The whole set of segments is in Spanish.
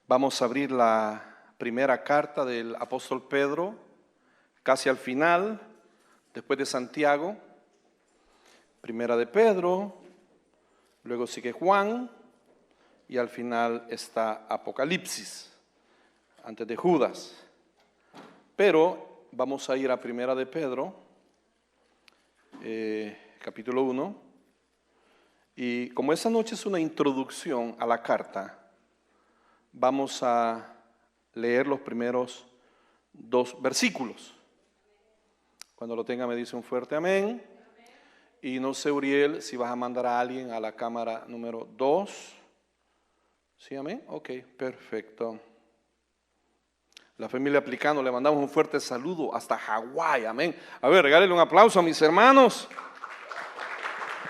Vamos a abrir la primera carta del apóstol Pedro, casi al final, después de Santiago. Primera de Pedro, luego sigue Juan y al final está Apocalipsis, antes de Judas. Pero vamos a ir a Primera de Pedro, capítulo 1. Y como esa noche es una introducción a la carta, vamos a leer los primeros 2 versículos. Cuando lo tenga me dice un fuerte amén. Y no sé, Uriel, si vas a mandar a alguien a la cámara número 2. ¿Sí, amén? Ok, perfecto. La familia Aplicano, le mandamos un fuerte saludo hasta Hawái, amén. A ver, regálenle un aplauso a mis hermanos.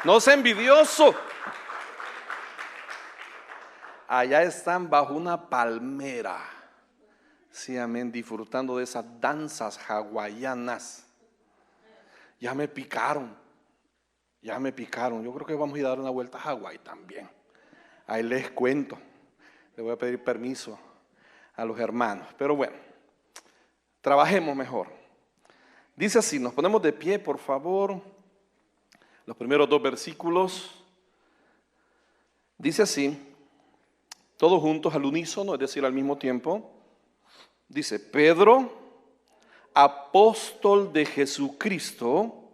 No sea envidioso. Allá están bajo una palmera. Sí, amén, disfrutando de esas danzas hawaianas. Ya me picaron. Yo creo que vamos a ir a dar una vuelta a Hawái también. Ahí les cuento. Le voy a pedir permiso a los hermanos. Pero bueno, trabajemos mejor. Dice así, nos ponemos de pie, por favor. Los primeros 2 versículos. Dice así, todos juntos al unísono, es decir, al mismo tiempo. Dice, Pedro, apóstol de Jesucristo,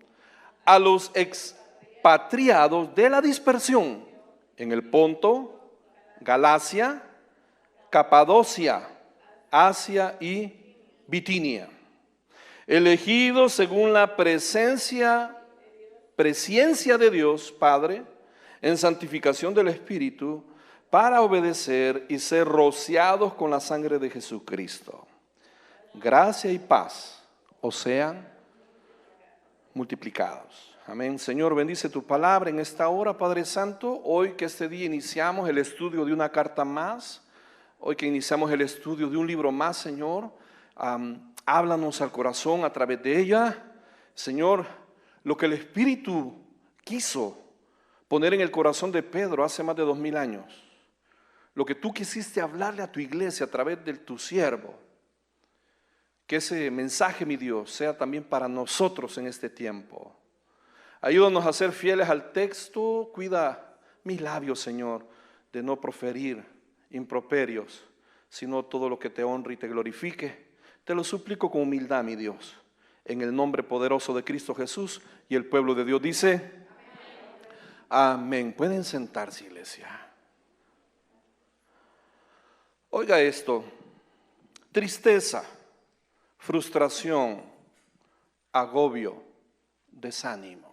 a los expatriados de la dispersión en el Ponto, Galacia, Capadocia, Asia y Bitinia, elegidos según la presciencia de Dios Padre, en santificación del Espíritu, para obedecer y ser rociados con la sangre de Jesucristo. Gracia y paz os sean multiplicados. Amén. Señor, bendice tu palabra en esta hora, Padre Santo. Hoy que este día iniciamos el estudio de una carta más, hoy que iniciamos el estudio de un libro más, Señor, háblanos al corazón a través de ella. Señor, lo que el Espíritu quiso poner en el corazón de Pedro hace más de 2000 años, lo que tú quisiste hablarle a tu iglesia a través de tu siervo, que ese mensaje, mi Dios, sea también para nosotros en este tiempo. Ayúdanos a ser fieles al texto. Cuida mis labios, Señor, de no proferir improperios, sino todo lo que te honre y te glorifique. Te lo suplico con humildad, mi Dios, en el nombre poderoso de Cristo Jesús. Y el pueblo de Dios dice, amén. Pueden sentarse, iglesia. Oiga esto, tristeza, frustración, agobio, desánimo.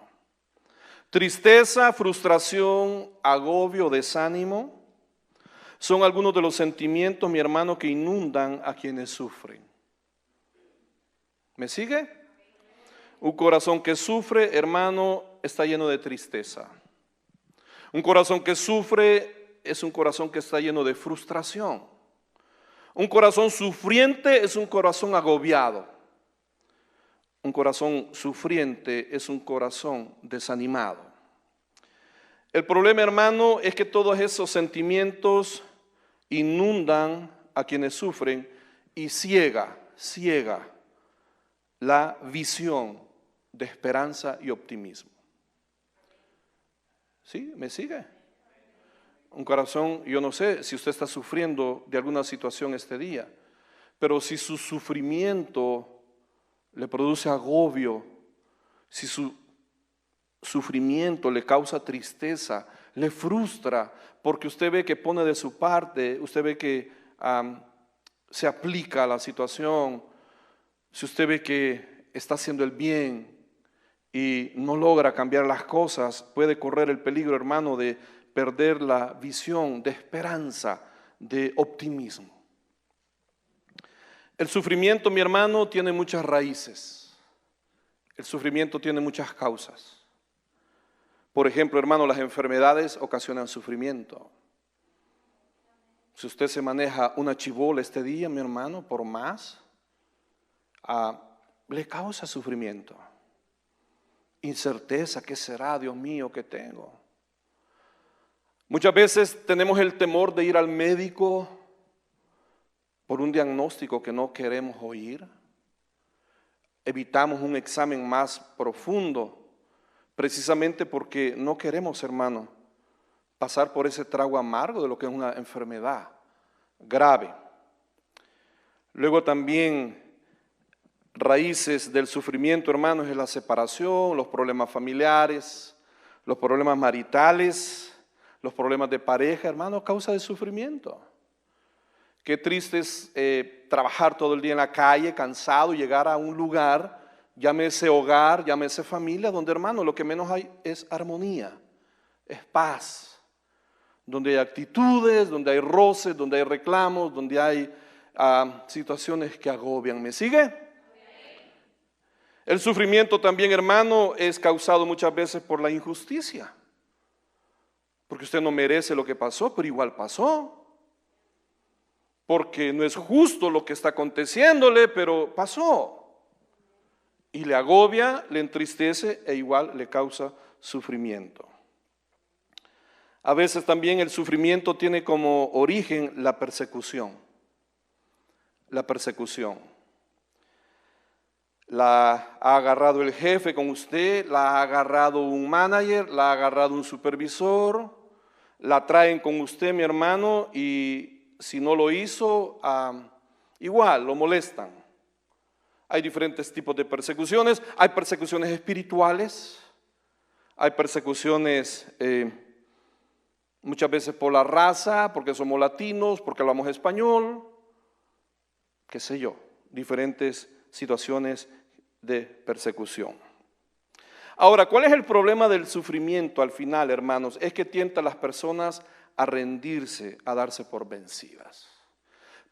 Tristeza, frustración, agobio, desánimo son algunos de los sentimientos, mi hermano, que inundan a quienes sufren. ¿Me sigue? Un corazón que sufre, hermano, está lleno de tristeza. Un corazón que sufre es un corazón que está lleno de frustración. Un corazón sufriente es un corazón agobiado. Un corazón sufriente es un corazón desanimado. El problema, hermano, es que todos esos sentimientos inundan a quienes sufren y ciega la visión de esperanza y optimismo. ¿Sí? ¿Me sigue? Un corazón, yo no sé si usted está sufriendo de alguna situación este día, pero si su sufrimiento le produce agobio, si su sufrimiento le causa tristeza, le frustra, porque usted ve que pone de su parte, usted ve que se aplica a la situación, si usted ve que está haciendo el bien y no logra cambiar las cosas, puede correr el peligro, hermano, de perder la visión de esperanza, de optimismo. El sufrimiento, mi hermano, tiene muchas raíces. El sufrimiento tiene muchas causas. Por ejemplo, hermano, las enfermedades ocasionan sufrimiento. Si usted se maneja una chibola este día, mi hermano, por más, le causa sufrimiento. Incerteza, ¿qué será, Dios mío, que tengo? Muchas veces tenemos el temor de ir al médico por un diagnóstico que no queremos oír. Evitamos un examen más profundo, precisamente porque no queremos, hermano, pasar por ese trago amargo de lo que es una enfermedad grave. Luego también raíces del sufrimiento, hermanos, es la separación, los problemas familiares, los problemas maritales, los problemas de pareja, hermano, causa de sufrimiento. Qué triste es trabajar todo el día en la calle, cansado, y llegar a un lugar, llámese hogar, llámese familia, donde, hermano, lo que menos hay es armonía, es paz, donde hay actitudes, donde hay roces, donde hay reclamos, donde hay situaciones que agobian. ¿Me sigue? El sufrimiento también, hermano, es causado muchas veces por la injusticia, porque usted no merece lo que pasó, pero igual pasó. Porque no es justo lo que está aconteciéndole, pero pasó. Y le agobia, le entristece e igual le causa sufrimiento. A veces también el sufrimiento tiene como origen la persecución. La persecución. La ha agarrado el jefe con usted, la ha agarrado un manager, la ha agarrado un supervisor, la traen con usted, mi hermano, y si no lo hizo, igual lo molestan. Hay diferentes tipos de persecuciones. Hay persecuciones espirituales, hay persecuciones muchas veces por la raza, porque somos latinos, porque hablamos español, qué sé yo, diferentes situaciones de persecución. Ahora, ¿cuál es el problema del sufrimiento al final, hermanos? Es que tienta a las personas a rendirse, a darse por vencidas.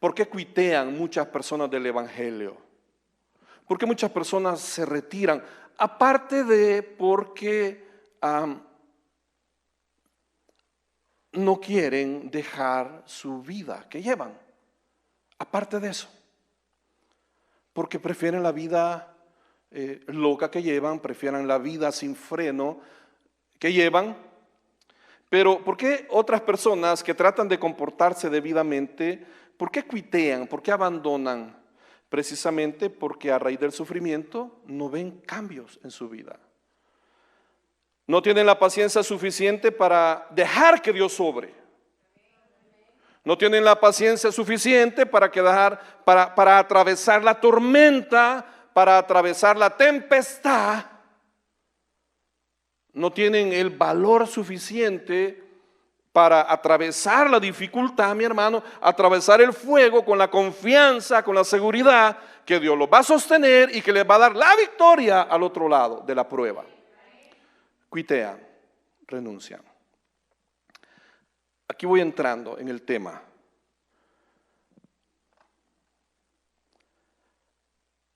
¿Por qué cuitean muchas personas del evangelio? ¿Por qué muchas personas se retiran? Aparte de porque no quieren dejar su vida que llevan. Aparte de eso. Porque prefieren la vida loca que llevan, prefieren la vida sin freno que llevan. Pero ¿por qué otras personas que tratan de comportarse debidamente, por qué cuitean, por qué abandonan? Precisamente porque a raíz del sufrimiento no ven cambios en su vida. No tienen la paciencia suficiente para dejar que Dios obre. No tienen la paciencia suficiente para atravesar la tormenta, para atravesar la tempestad. No tienen el valor suficiente para atravesar la dificultad, mi hermano, atravesar el fuego con la confianza, con la seguridad que Dios los va a sostener y que les va a dar la victoria al otro lado de la prueba. Cuitean, renuncian. Aquí voy entrando en el tema.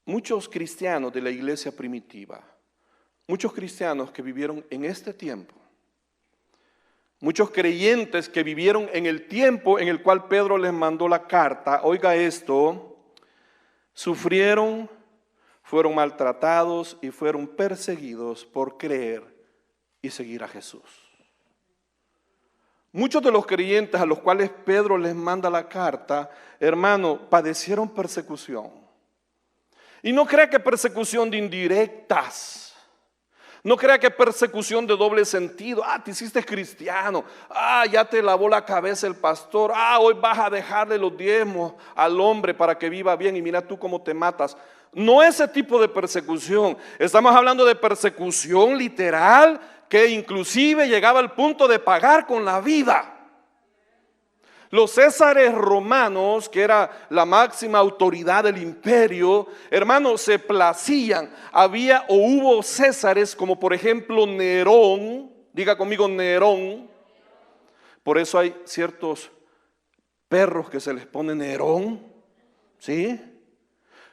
Muchos cristianos de la iglesia primitiva, muchos cristianos que vivieron en este tiempo, muchos creyentes que vivieron en el tiempo en el cual Pedro les mandó la carta, oiga esto, sufrieron, fueron maltratados y fueron perseguidos por creer y seguir a Jesús. Muchos de los creyentes a los cuales Pedro les manda la carta, hermano, padecieron persecución. Y no crea que persecución de indirectas. No crea que persecución de doble sentido. Te hiciste cristiano. Ya te lavó la cabeza el pastor. Hoy vas a dejarle los diezmos al hombre para que viva bien y mira tú cómo te matas. No ese tipo de persecución. Estamos hablando de persecución literal que inclusive llegaba al punto de pagar con la vida. Los césares romanos, que era la máxima autoridad del imperio, hermanos, se placían. Había o hubo césares como por ejemplo Nerón, diga conmigo Nerón. Por eso hay ciertos perros que se les pone Nerón, ¿sí?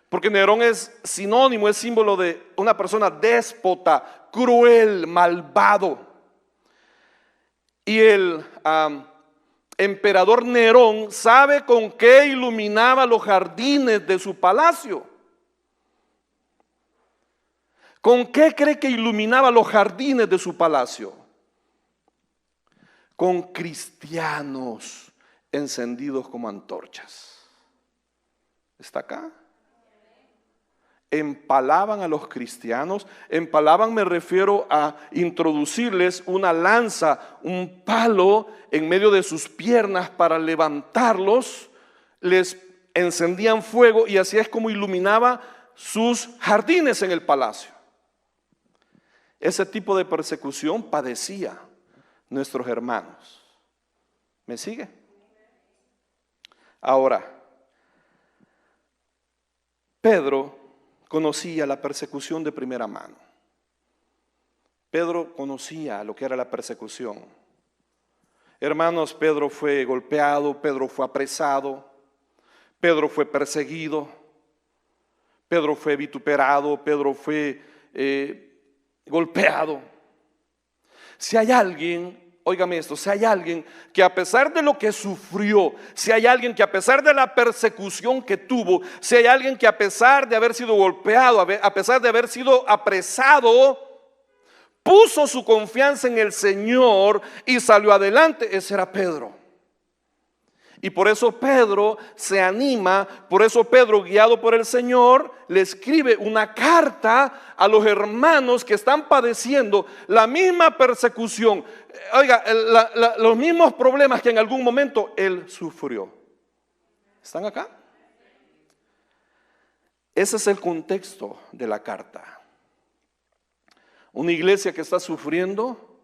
Porque Nerón es sinónimo, es símbolo de una persona déspota, cruel, malvado. Y el emperador Nerón sabe con qué iluminaba los jardines de su palacio. ¿Con qué cree que iluminaba los jardines de su palacio? Con cristianos encendidos como antorchas. ¿Está acá? Empalaban a los cristianos. Empalaban, me refiero a introducirles una lanza, un palo en medio de sus piernas para levantarlos. Les encendían fuego y así es como iluminaba sus jardines en el palacio. Ese tipo de persecución padecía nuestros hermanos. ¿Me sigue? Ahora, Pedro conocía la persecución de primera mano. Pedro conocía lo que era la persecución. Hermanos, Pedro fue golpeado, Pedro fue apresado, Pedro fue perseguido, Pedro fue vituperado, Pedro fue golpeado. Si hay alguien, óigame esto, si hay alguien que a pesar de lo que sufrió, si hay alguien que a pesar de la persecución que tuvo, si hay alguien que a pesar de haber sido golpeado, a pesar de haber sido apresado, puso su confianza en el Señor y salió adelante, ese era Pedro. Y por eso Pedro se anima, por eso Pedro, guiado por el Señor, le escribe una carta a los hermanos que están padeciendo la misma persecución. Oiga, los mismos problemas que en algún momento él sufrió. ¿Están acá? Ese es el contexto de la carta. Una iglesia que está sufriendo,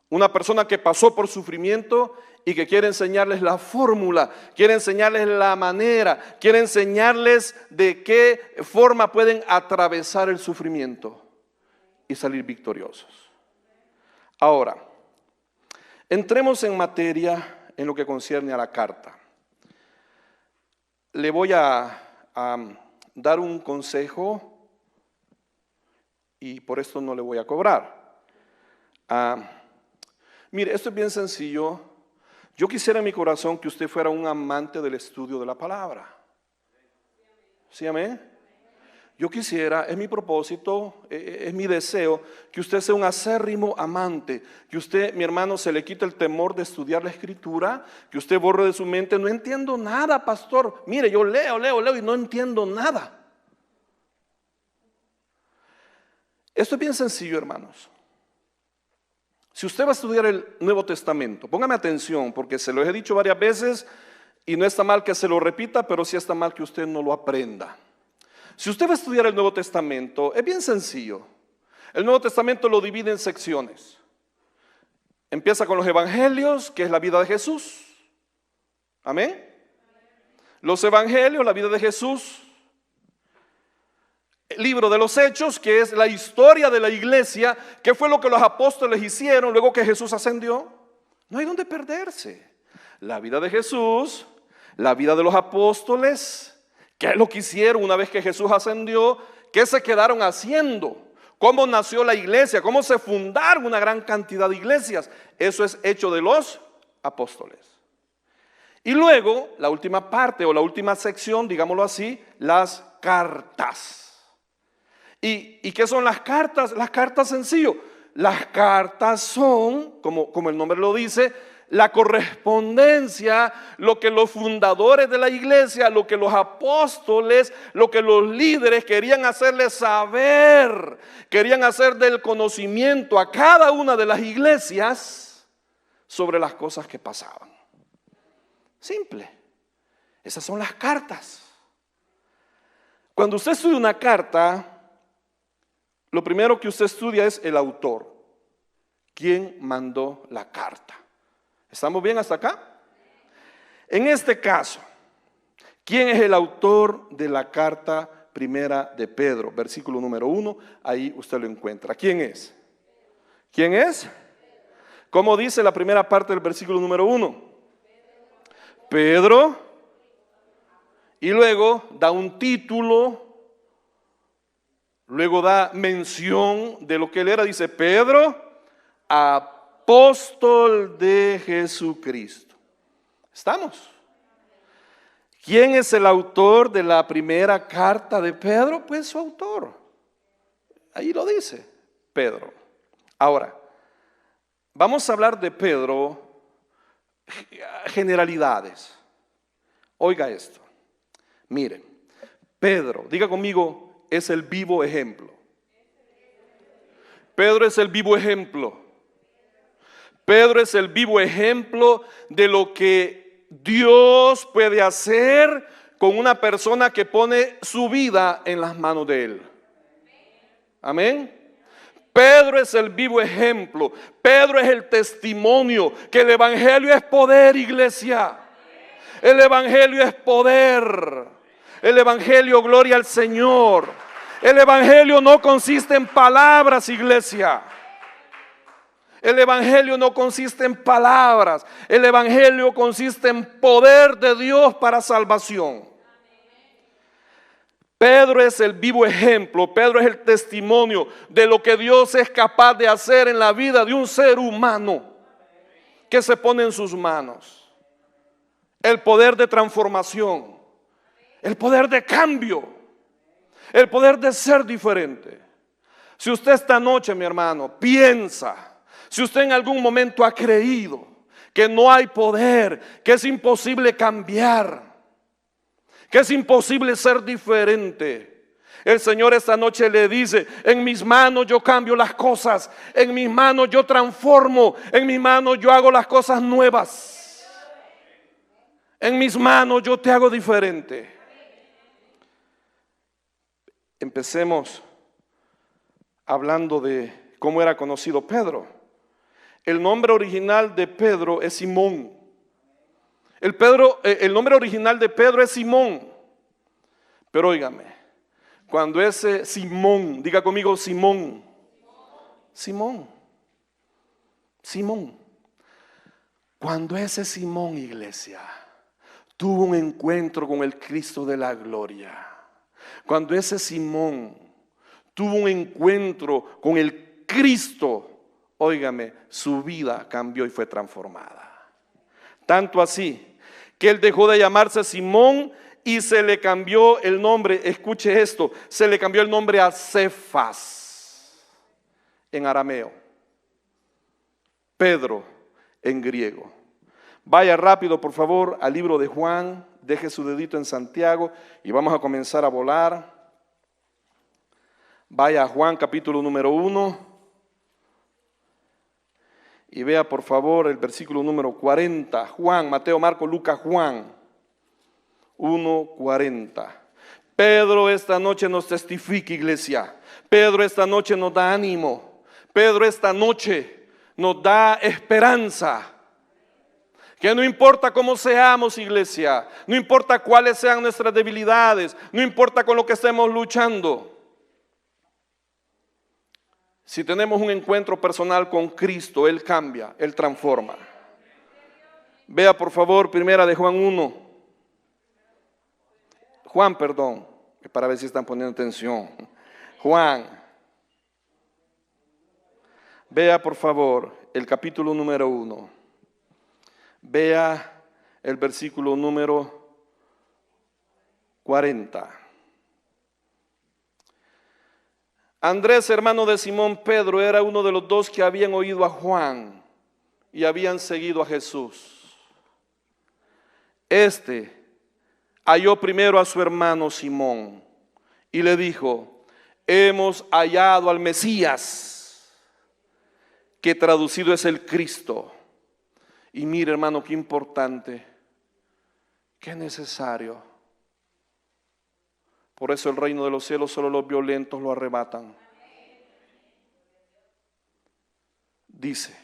una persona que pasó por sufrimiento y que quiere enseñarles la fórmula, quiere enseñarles la manera, quiere enseñarles de qué forma pueden atravesar el sufrimiento y salir victoriosos. Ahora, entremos en materia en lo que concierne a la carta. Le voy a dar un consejo y por esto no le voy a cobrar. Mire, esto es bien sencillo. Yo quisiera en mi corazón que usted fuera un amante del estudio de la palabra. ¿Sí, amén? Yo quisiera, es mi propósito, es mi deseo, que usted sea un acérrimo amante, que usted, mi hermano, se le quite el temor de estudiar la Escritura, que usted borre de su mente, no entiendo nada, pastor. Mire, yo leo y no entiendo nada. Esto es bien sencillo, hermanos. Si usted va a estudiar el Nuevo Testamento, póngame atención porque se lo he dicho varias veces y no está mal que se lo repita, pero sí está mal que usted no lo aprenda. Si usted va a estudiar el Nuevo Testamento, es bien sencillo. El Nuevo Testamento lo divide en secciones. Empieza con los evangelios, que es la vida de Jesús. Amén. Los evangelios, la vida de Jesús. El libro de los Hechos, que es la historia de la iglesia, que fue lo que los apóstoles hicieron luego que Jesús ascendió. No hay donde perderse. La vida de Jesús, la vida de los apóstoles, qué es lo que hicieron una vez que Jesús ascendió, qué se quedaron haciendo, cómo nació la iglesia, cómo se fundaron una gran cantidad de iglesias. Eso es hecho de los apóstoles. Y luego, la última parte o la última sección, digámoslo así, las cartas. ¿Y qué son las cartas? Las cartas, sencillo. Las cartas son, como el nombre lo dice, la correspondencia, lo que los fundadores de la iglesia, lo que los apóstoles, lo que los líderes querían hacerles saber, querían hacer del conocimiento a cada una de las iglesias sobre las cosas que pasaban. Simple. Esas son las cartas. Cuando usted estudia una carta, lo primero que usted estudia es el autor. ¿Quién mandó la carta? ¿Estamos bien hasta acá? En este caso, ¿quién es el autor de la carta primera de Pedro? Versículo número 1, ahí usted lo encuentra. ¿Quién es? ¿Quién es? ¿Cómo dice la primera parte del versículo número 1? Pedro. Y luego da un título. Luego da mención de lo que él era. Dice Pedro, apóstol de Jesucristo. ¿Estamos? ¿Quién es el autor de la primera carta de Pedro? Pues su autor. Ahí lo dice, Pedro. Ahora, vamos a hablar de Pedro, generalidades. Oiga esto. Miren, Pedro, diga conmigo, es el vivo ejemplo. Pedro es el vivo ejemplo. Pedro es el vivo ejemplo de lo que Dios puede hacer con una persona que pone su vida en las manos de Él. Amén. Pedro es el vivo ejemplo. Pedro es el testimonio que el evangelio es poder, iglesia. El evangelio es poder. El evangelio, gloria al Señor. El evangelio no consiste en palabras, iglesia. El evangelio no consiste en palabras. El evangelio consiste en poder de Dios para salvación. Pedro es el vivo ejemplo. Pedro es el testimonio de lo que Dios es capaz de hacer en la vida de un ser humano que se pone en sus manos. El poder de transformación, el poder de cambio, el poder de ser diferente. Si usted esta noche, mi hermano, piensa, si usted en algún momento ha creído que no hay poder, que es imposible cambiar, que es imposible ser diferente, el Señor esta noche le dice: en mis manos yo cambio las cosas, en mis manos yo transformo, en mis manos yo hago las cosas nuevas, en mis manos yo te hago diferente. Empecemos hablando de cómo era conocido Pedro. El nombre original de Pedro es Simón. El nombre original de Pedro es Simón. Pero óigame, cuando ese Simón, diga conmigo Simón. Simón. Cuando ese Simón, iglesia, tuvo un encuentro con el Cristo de la gloria. Cuando ese Simón tuvo un encuentro con el Cristo, óigame, su vida cambió y fue transformada. Tanto así que él dejó de llamarse Simón y se le cambió el nombre. Escuche esto, se le cambió el nombre a Cefas en arameo, Pedro en griego. Vaya rápido por favor al libro de Juan, deje su dedito en Santiago y vamos a comenzar a volar. Vaya a Juan capítulo número 1 y vea por favor el versículo número 40. Juan, Mateo, Marcos, Lucas, Juan 1:40. Pedro esta noche nos testifica, iglesia. Pedro esta noche nos da ánimo. Pedro esta noche nos da esperanza. Que no importa cómo seamos, iglesia, no importa cuáles sean nuestras debilidades, no importa con lo que estemos luchando. Si tenemos un encuentro personal con Cristo, Él cambia, Él transforma. Vea por favor, primera de Juan 1. Juan, perdón, para ver si están poniendo atención. Juan. Vea por favor el capítulo número 1. Vea el versículo número 40. Andrés, hermano de Simón Pedro, era uno de los dos que habían oído a Juan y habían seguido a Jesús. Este halló primero a su hermano Simón y le dijo: hemos hallado al Mesías, que traducido es el Cristo. Y mire, hermano, qué importante, qué necesario. Por eso el reino de los cielos solo los violentos lo arrebatan. Dice,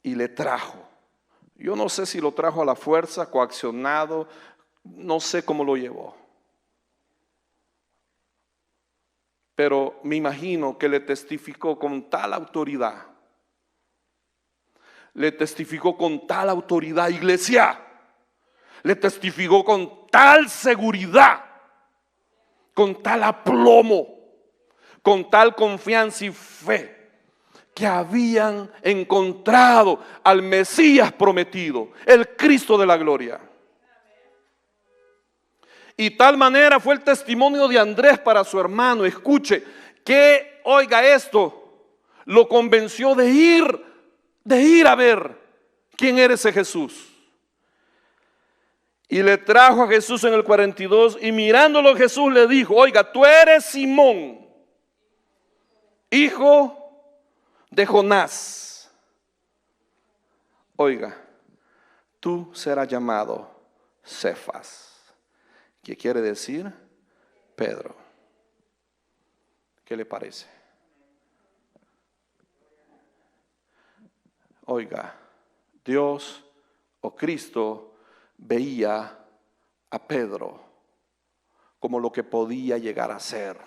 y le trajo. Yo no sé si lo trajo a la fuerza, coaccionado, no sé cómo lo llevó. Pero me imagino que le testificó con tal autoridad. Le testificó con tal autoridad, iglesia. Le testificó con tal seguridad, con tal aplomo, con tal confianza y fe, que habían encontrado al Mesías prometido, el Cristo de la gloria. Y tal manera fue el testimonio de Andrés para su hermano. Escuche, que oiga esto, lo convenció de ir a ver quién era ese Jesús. Y le trajo a Jesús en el 42 y mirándolo Jesús le dijo, oiga, tú eres Simón, hijo de Jonás. Oiga, tú serás llamado Cefas, que quiere decir Pedro. ¿Qué le parece? Oiga, Dios o Cristo veía a Pedro como lo que podía llegar a ser,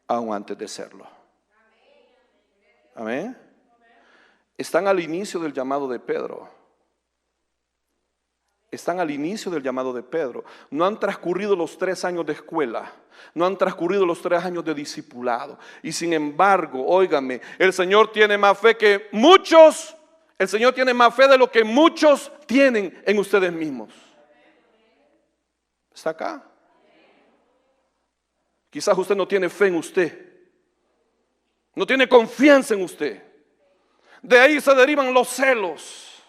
aún antes de serlo. Amén. Están al inicio del llamado de Pedro. Están al inicio del llamado de Pedro. No han transcurrido los 3 años de escuela. No han transcurrido los 3 años de discipulado. Y sin embargo, óigame, el Señor tiene más fe que muchos. El Señor tiene más fe de lo que muchos tienen en ustedes mismos. ¿Está acá? Quizás usted no tiene fe en usted. No tiene confianza en usted. De ahí se derivan los celos.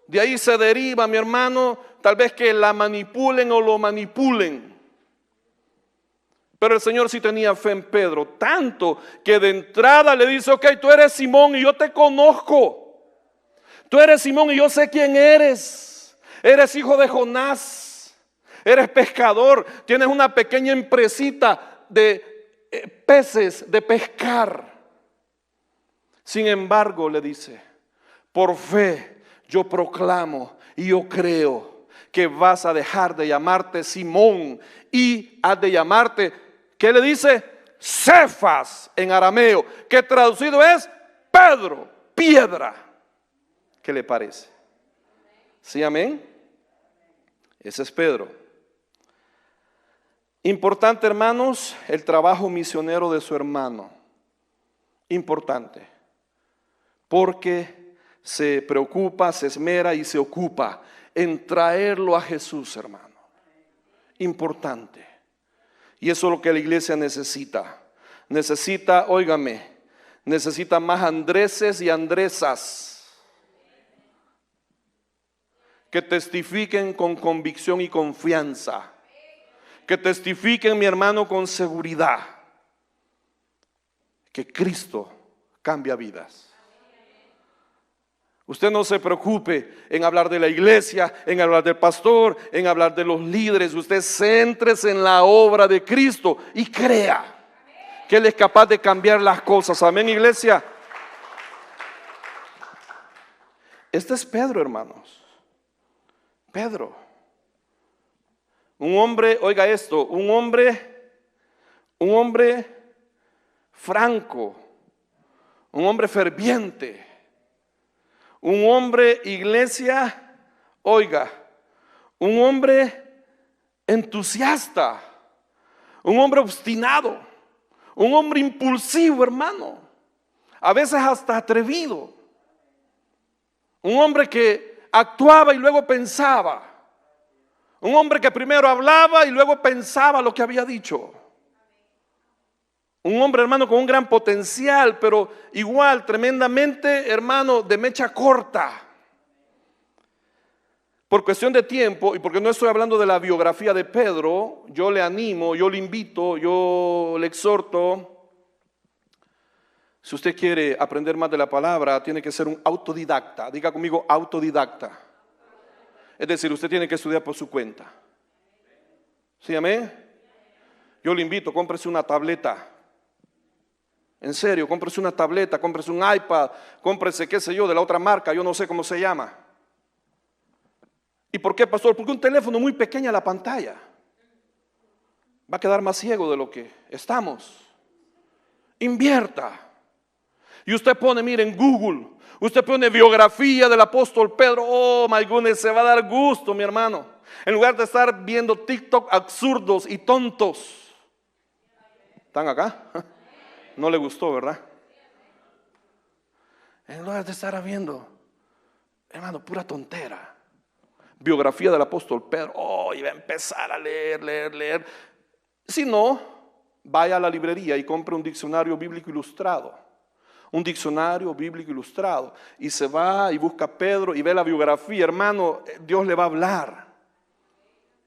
De ahí se deriva, mi hermano, tal vez que la manipulen o lo manipulen. Pero el Señor sí tenía fe en Pedro, tanto que de entrada le dice, ok, tú eres Simón y yo te conozco. Tú eres Simón y yo sé quién eres. Eres hijo de Jonás. Eres pescador. Tienes una pequeña empresita de peces, de pescar. Sin embargo, le dice, por fe yo proclamo y yo creo que vas a dejar de llamarte Simón y has de llamarte, ¿qué le dice? Cefas en arameo, que traducido es Pedro, piedra. ¿Qué le parece? ¿Sí, amén? Ese es Pedro. Importante, hermanos, el trabajo misionero de su hermano. Importante. Porque se preocupa, se esmera y se ocupa en traerlo a Jesús, hermano. Importante. Y eso es lo que la iglesia necesita. Necesita, óigame, necesita más Andreses y Andresas que testifiquen con convicción y confianza. Que testifiquen, mi hermano, con seguridad que Cristo cambia vidas. Usted no se preocupe en hablar de la iglesia, en hablar del pastor, en hablar de los líderes. Usted céntrese en la obra de Cristo y crea que Él es capaz de cambiar las cosas. Amén, iglesia. Este es Pedro, hermanos. Pedro. Un hombre, oiga esto, un hombre franco, un hombre ferviente. Un hombre, iglesia, oiga, un hombre entusiasta, un hombre obstinado, un hombre impulsivo, hermano, a veces hasta atrevido, un hombre que actuaba y luego pensaba, un hombre que primero hablaba y luego pensaba lo que había dicho. Un hombre, hermano, con un gran potencial, pero igual tremendamente, hermano, de mecha corta. Por cuestión de tiempo, y porque no estoy hablando de la biografía de Pedro, yo le animo, yo le invito, yo le exhorto. Si usted quiere aprender más de la palabra, tiene que ser un autodidacta. Diga conmigo, autodidacta. Es decir, usted tiene que estudiar por su cuenta. ¿Sí, amén? Yo le invito, cómprese una tableta. En serio, cómprese una tableta, cómprese un iPad, cómprese, qué sé yo, de la otra marca, yo no sé cómo se llama. ¿Y por qué, pastor? Porque un teléfono muy pequeña la pantalla va a quedar más ciego de lo que estamos. Invierta. Y usted pone, mire, en Google, usted pone biografía del apóstol Pedro. Oh, my goodness, se va a dar gusto, mi hermano. En lugar de estar viendo TikTok absurdos y tontos. ¿Están acá? No le gustó, ¿verdad? En lugar de estar viendo, hermano, pura tontera. Biografía del apóstol Pedro. Oh, y va a empezar a leer. Si no, vaya a la librería y compre un diccionario bíblico ilustrado. un diccionario bíblico ilustrado, y se va y busca a Pedro y ve la biografía. Hermano, Dios le va a hablar.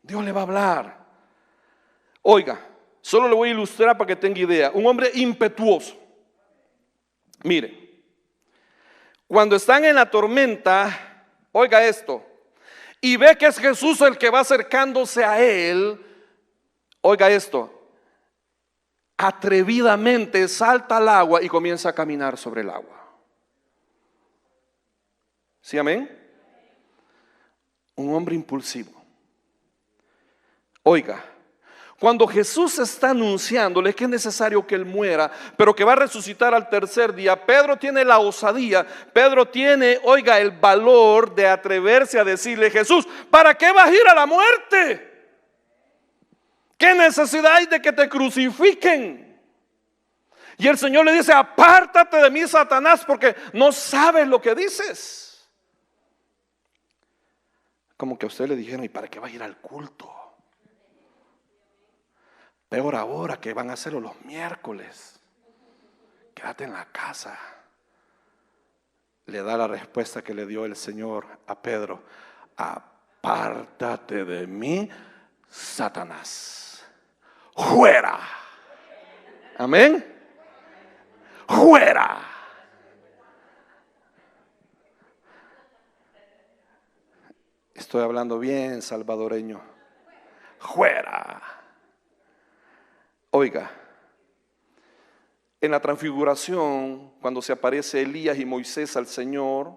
Dios le va a hablar. Oiga, solo le voy a ilustrar para que tenga idea. Un hombre impetuoso. Mire, cuando están en la tormenta, oiga esto, y ve que es Jesús el que va acercándose a él, oiga esto, atrevidamente salta al agua y comienza a caminar sobre el agua. ¿Sí, amén? Un hombre impulsivo. Oiga, cuando Jesús está anunciándole que es necesario que Él muera, pero que va a resucitar al tercer día, Pedro tiene la osadía, Pedro tiene, oiga, el valor de atreverse a decirle: Jesús, ¿para qué vas a ir a la muerte? ¿Qué necesidad hay de que te crucifiquen? Y el Señor le dice: apártate de mí, Satanás, porque no sabes lo que dices. Como que a usted le dijeron: ¿y para qué va a ir al culto? Peor ahora que van a hacerlo los miércoles. Quédate en la casa. Le da la respuesta que le dio el Señor a Pedro: apártate de mí, Satanás. Fuera. Amén. Fuera. Estoy hablando bien salvadoreño. Fuera. Oiga, en la transfiguración, cuando se aparece Elías y Moisés al Señor,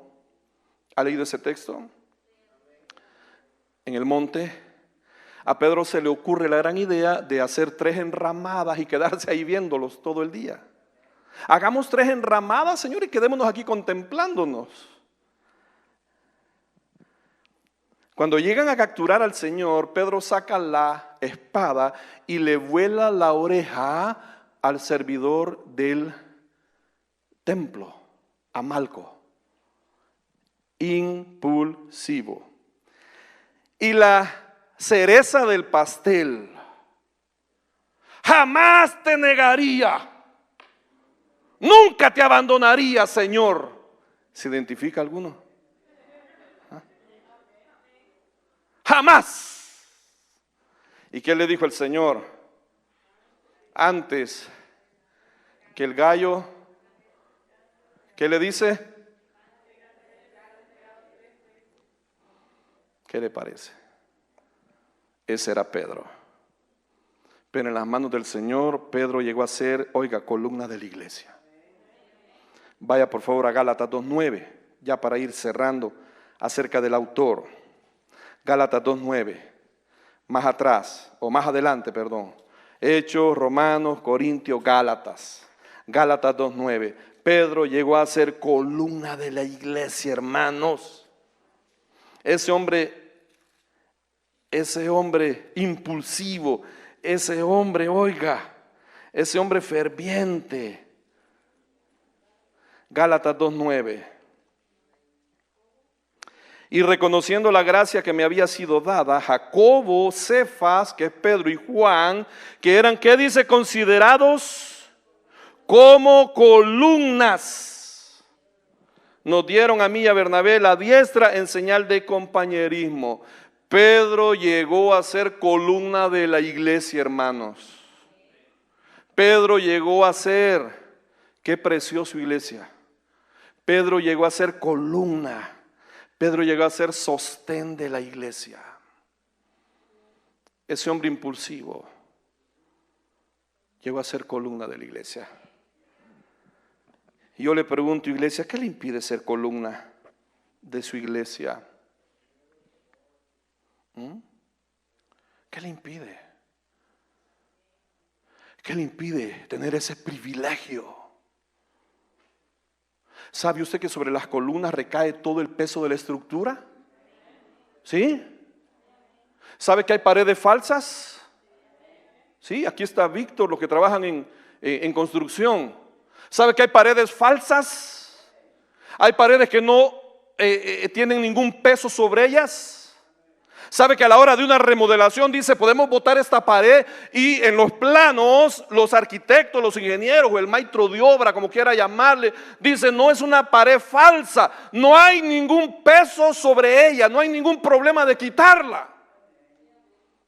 ¿ha leído ese texto? En el monte, a Pedro se le ocurre la gran idea de hacer 3 enramadas y quedarse ahí viéndolos todo el día. Hagamos 3 enramadas, Señor, y quedémonos aquí contemplándonos. Cuando llegan a capturar al Señor, Pedro saca la espada y le vuela la oreja al servidor del templo, a Malco. Impulsivo. Y la cereza del pastel: jamás te negaría, nunca te abandonaría, Señor. ¿Se identifica alguno? Jamás. ¿Y qué le dijo el Señor? Antes que el gallo, ¿qué le dice? ¿Qué le parece? Ese era Pedro. Pero en las manos del Señor, Pedro llegó a ser, oiga, columna de la iglesia. Vaya por favor a Gálatas 2:9, ya para ir cerrando acerca del autor. Gálatas 2:9, más atrás, o más adelante, perdón. Hechos, Romanos, Corintios, Gálatas. Gálatas 2:9. Pedro llegó a ser columna de la iglesia, hermanos. Ese hombre impulsivo, ese hombre, oiga, ese hombre ferviente. Gálatas 2:9. Y reconociendo la gracia que me había sido dada, Jacobo, Cefas, que es Pedro, y Juan, que eran, ¿qué dice? Considerados como columnas, nos dieron a mí y a Bernabé la diestra en señal de compañerismo. Pedro llegó a ser columna de la iglesia, hermanos. Pedro llegó a ser, qué precioso iglesia. Pedro llegó a ser columna. Pedro llegó a ser sostén de la iglesia. Ese hombre impulsivo llegó a ser columna de la iglesia. Y yo le pregunto, iglesia, ¿qué le impide ser columna de su iglesia? ¿Qué le impide? ¿Qué le impide tener ese privilegio? ¿Sabe usted que sobre las columnas recae todo el peso de la estructura? ¿Sí? ¿Sabe que hay paredes falsas? Sí, aquí está Víctor, los que trabajan en construcción. ¿Sabe que hay paredes falsas? Hay paredes que no tienen ningún peso sobre ellas. Sabe que a la hora de una remodelación dice, podemos botar esta pared, y en los planos los arquitectos, los ingenieros o el maestro de obra, como quiera llamarle, dice, no es una pared falsa, no hay ningún peso sobre ella, no hay ningún problema de quitarla.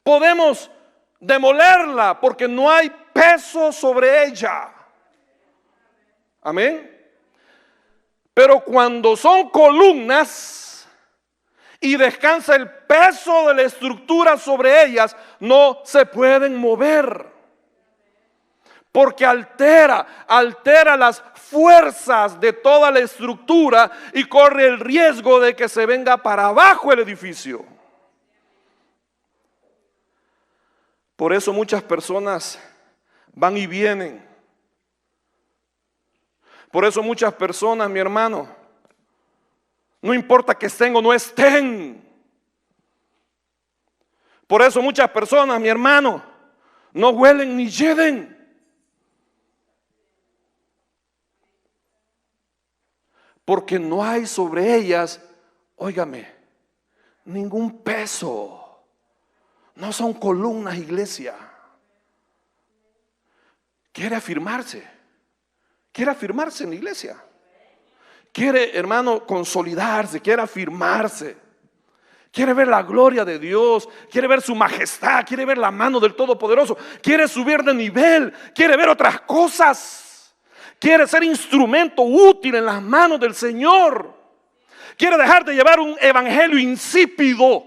Podemos demolerla porque no hay peso sobre ella. Amén. Pero cuando son columnas y descansa el peso de la estructura sobre ellas, no se pueden mover, porque altera las fuerzas de toda la estructura y corre el riesgo de que se venga para abajo el edificio. Por eso muchas personas van y vienen. Por eso muchas personas, mi hermano, no importa que estén o no estén. Por eso muchas personas, mi hermano, no huelen ni hieden. Porque no hay sobre ellas, óigame, ningún peso. No son columnas, iglesia. Quiere afirmarse en la iglesia. Quiere, hermano, consolidarse, quiere afirmarse. Quiere ver la gloria de Dios, quiere ver su majestad, quiere ver la mano del Todopoderoso, quiere subir de nivel, quiere ver otras cosas. Quiere ser instrumento útil en las manos del Señor. Quiere dejar de llevar un evangelio insípido.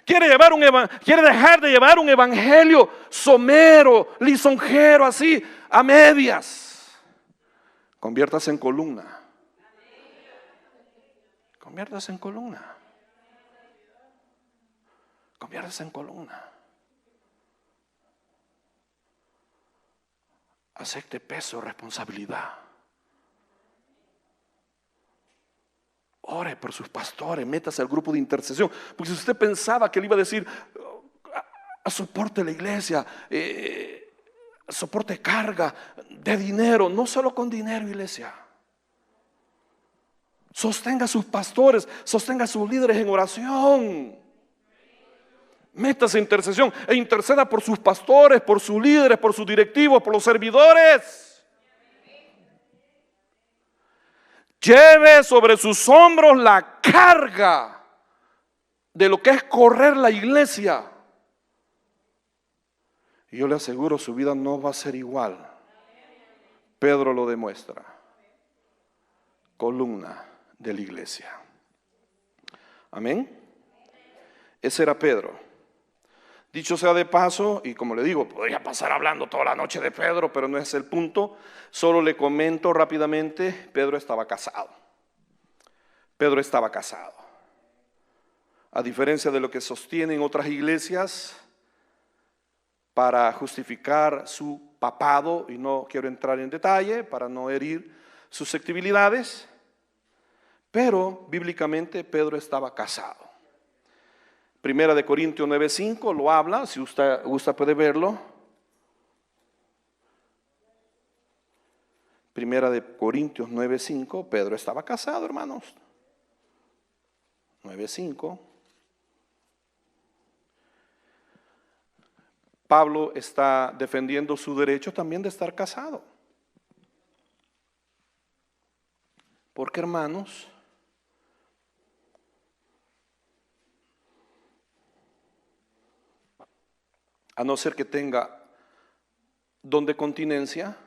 Quiere dejar de llevar un evangelio somero, lisonjero, así, a medias. Conviértase en columna. Conviértase en columna. Conviértase en columna. Acepte peso, responsabilidad. Ore por sus pastores, métase al grupo de intercesión. Porque si usted pensaba que le iba a decir, soporte la iglesia, soporte carga de dinero, no solo con dinero, iglesia. Sostenga a sus pastores, sostenga a sus líderes en oración. Métase en intercesión e interceda por sus pastores, por sus líderes, por sus directivos, por los servidores. Lleve sobre sus hombros la carga de lo que es correr la iglesia. Y yo le aseguro, su vida no va a ser igual. Pedro lo demuestra. Columna de la iglesia. Amén. Ese era Pedro. Dicho sea de paso, y como le digo, podría pasar hablando toda la noche de Pedro, pero no es el punto. Solo le comento rápidamente, Pedro estaba casado. Pedro estaba casado. A diferencia de lo que sostienen otras iglesias para justificar su papado, y no quiero entrar en detalle para no herir susceptibilidades, pero bíblicamente Pedro estaba casado. Primera de Corintios 9:5 lo habla, si usted gusta puede verlo. Primera de Corintios 9:5, Pedro estaba casado, hermanos. 9:5. Pablo está defendiendo su derecho también de estar casado. Porque, hermanos, a no ser que tenga don de continencia,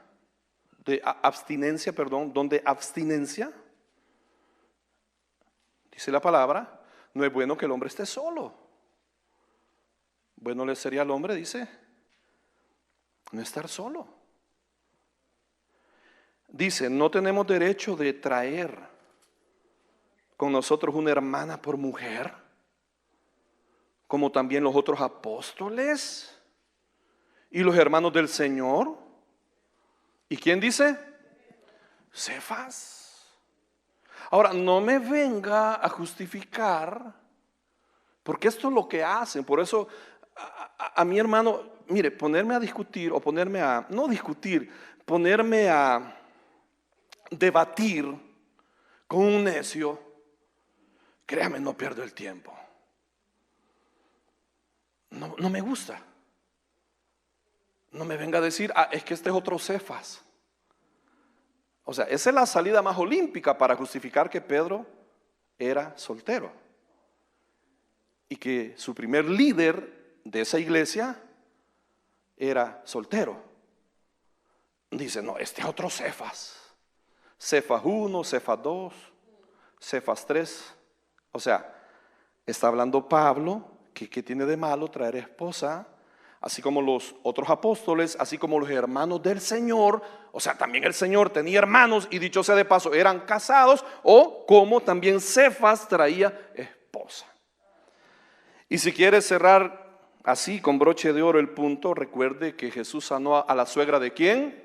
de abstinencia, dice la palabra, no es bueno que el hombre esté solo. Bueno le sería al hombre, dice, no estar solo. Dice, no tenemos derecho de traer con nosotros una hermana por mujer, como también los otros apóstoles y los hermanos del Señor. ¿Y quién dice? Cefas. Ahora, no me venga a justificar, porque esto es lo que hacen. Por eso a mi hermano, mire, ponerme a discutir o ponerme a, no discutir, ponerme a debatir con un necio, créame, no pierdo el tiempo. no me gusta. No me venga a decir, es que este es otro Cefas. O sea, esa es la salida más olímpica para justificar que Pedro era soltero. Y que su primer líder de esa iglesia era soltero. Dice, no, este es otro Cefas. Cefas 1, Cefas 2, Cefas 3. O sea, está hablando Pablo que ¿qué tiene de malo traer esposa? Así como los otros apóstoles, así como los hermanos del Señor. O sea, también el Señor tenía hermanos y dicho sea de paso, eran casados, o como también Cefas traía esposa. Y si quiere cerrar así con broche de oro el punto, recuerde que Jesús sanó a la suegra ¿de quién?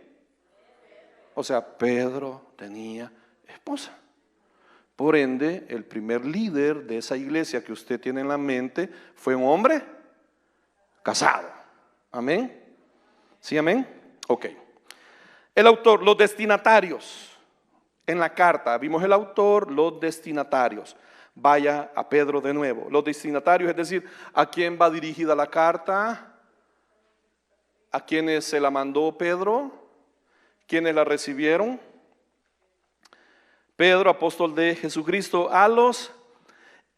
O sea, Pedro tenía esposa. Por ende, el primer líder de esa iglesia que usted tiene en la mente fue un hombre casado. Amén. ¿Sí, amén? Ok. El autor, los destinatarios. En la carta vimos el autor, los destinatarios. Vaya a Pedro de nuevo. Los destinatarios, es decir, ¿a quién va dirigida la carta? ¿A quiénes se la mandó Pedro? ¿Quiénes la recibieron? Pedro, apóstol de Jesucristo, a los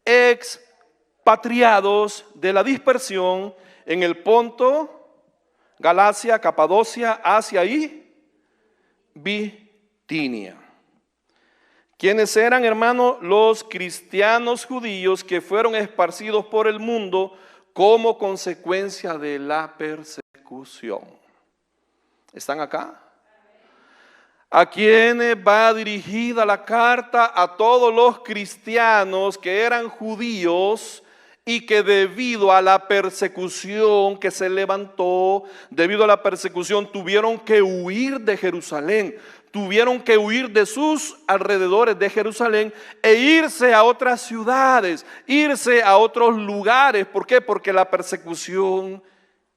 expatriados de la dispersión en el Ponto, Galacia, Capadocia, Asia y Bitinia. ¿Quiénes eran, hermano? Los cristianos judíos que fueron esparcidos por el mundo como consecuencia de la persecución. ¿Están acá? ¿A quiénes va dirigida la carta? A todos los cristianos que eran judíos y que debido a la persecución que se levantó, debido a la persecución tuvieron que huir de Jerusalén, tuvieron que huir de sus alrededores de Jerusalén e irse a otras ciudades, irse a otros lugares. ¿Por qué? Porque la persecución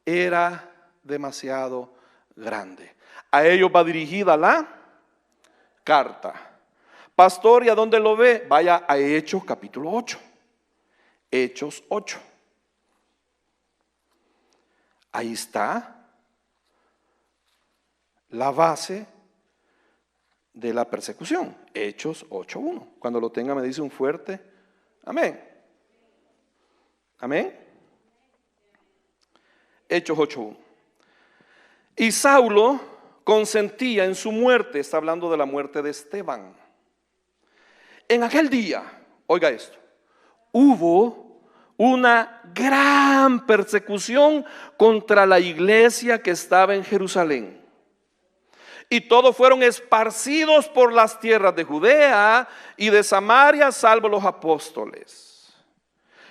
era demasiado grande. A ellos va dirigida la carta. Pastor, ¿y a dónde lo ve? Vaya a Hechos capítulo 8. Hechos 8. Ahí está la base de la persecución. Hechos 8:1. Cuando lo tenga me dice un fuerte amén. Amén. Hechos 8:1. Y Saulo consentía en su muerte. Está hablando de la muerte de Esteban. En aquel día, oiga esto, hubo una gran persecución contra la iglesia que estaba en Jerusalén. Y todos fueron esparcidos por las tierras de Judea y de Samaria, salvo los apóstoles.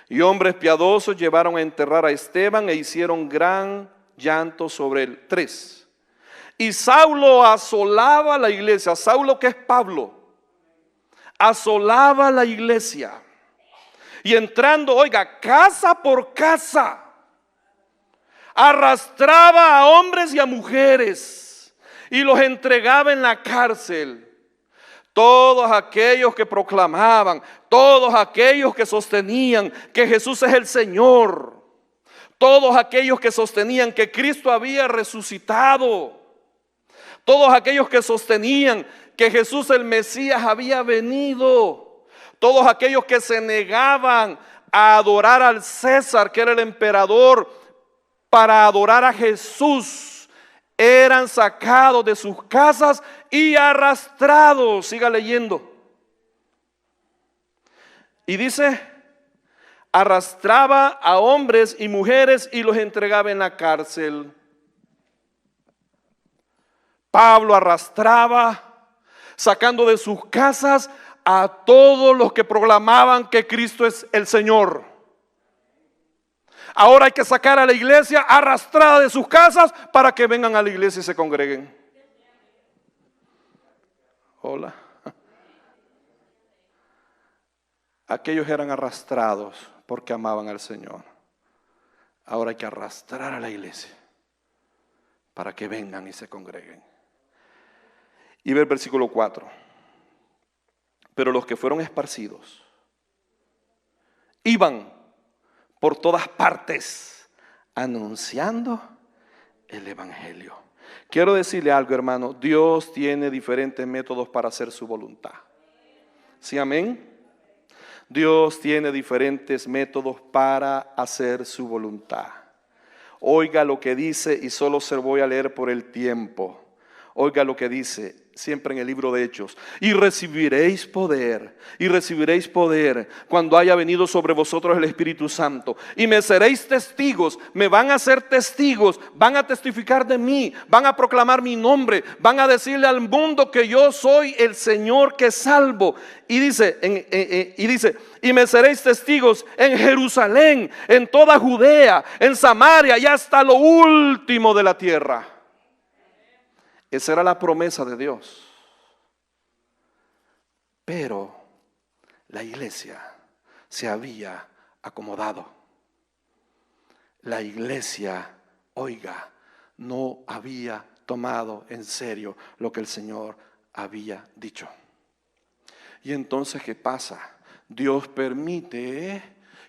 Y hombres piadosos llevaron a enterrar a Esteban e hicieron gran llanto sobre él. 3. Y Saulo asolaba la iglesia. Saulo, que es Pablo, asolaba la iglesia. Y entrando, oiga, casa por casa, arrastraba a hombres y a mujeres y los entregaba en la cárcel. Todos aquellos que proclamaban, todos aquellos que sostenían que Jesús es el Señor, todos aquellos que sostenían que Cristo había resucitado, todos aquellos que sostenían que Jesús el Mesías había venido, todos aquellos que se negaban a adorar al César, que era el emperador, para adorar a Jesús, eran sacados de sus casas y arrastrados. Siga leyendo. Y dice, arrastraba a hombres y mujeres y los entregaba en la cárcel. Pablo arrastraba, sacando de sus casas a todos los que proclamaban que Cristo es el Señor. Ahora hay que sacar a la iglesia arrastrada de sus casas para que vengan a la iglesia y se congreguen. Hola. Aquellos eran arrastrados porque amaban al Señor. Ahora hay que arrastrar a la iglesia para que vengan y se congreguen. Y ve el versículo 4. Pero los que fueron esparcidos iban por todas partes anunciando el evangelio. Quiero decirle algo, hermano. Dios tiene diferentes métodos para hacer su voluntad. ¿Sí, amén? Dios tiene diferentes métodos para hacer su voluntad. Oiga lo que dice, y solo se lo voy a leer por el tiempo. Oiga lo que dice, siempre en el libro de Hechos. Y recibiréis poder cuando haya venido sobre vosotros el Espíritu Santo. Y me seréis testigos, me van a ser testigos, van a testificar de mí, van a proclamar mi nombre, van a decirle al mundo que yo soy el Señor que salvo. Y dice, y me seréis testigos en Jerusalén, en toda Judea, en Samaria y hasta lo último de la tierra. Esa era la promesa de Dios. Pero la iglesia se había acomodado. La iglesia, oiga, no había tomado en serio lo que el Señor había dicho. Y entonces, ¿qué pasa? Dios permite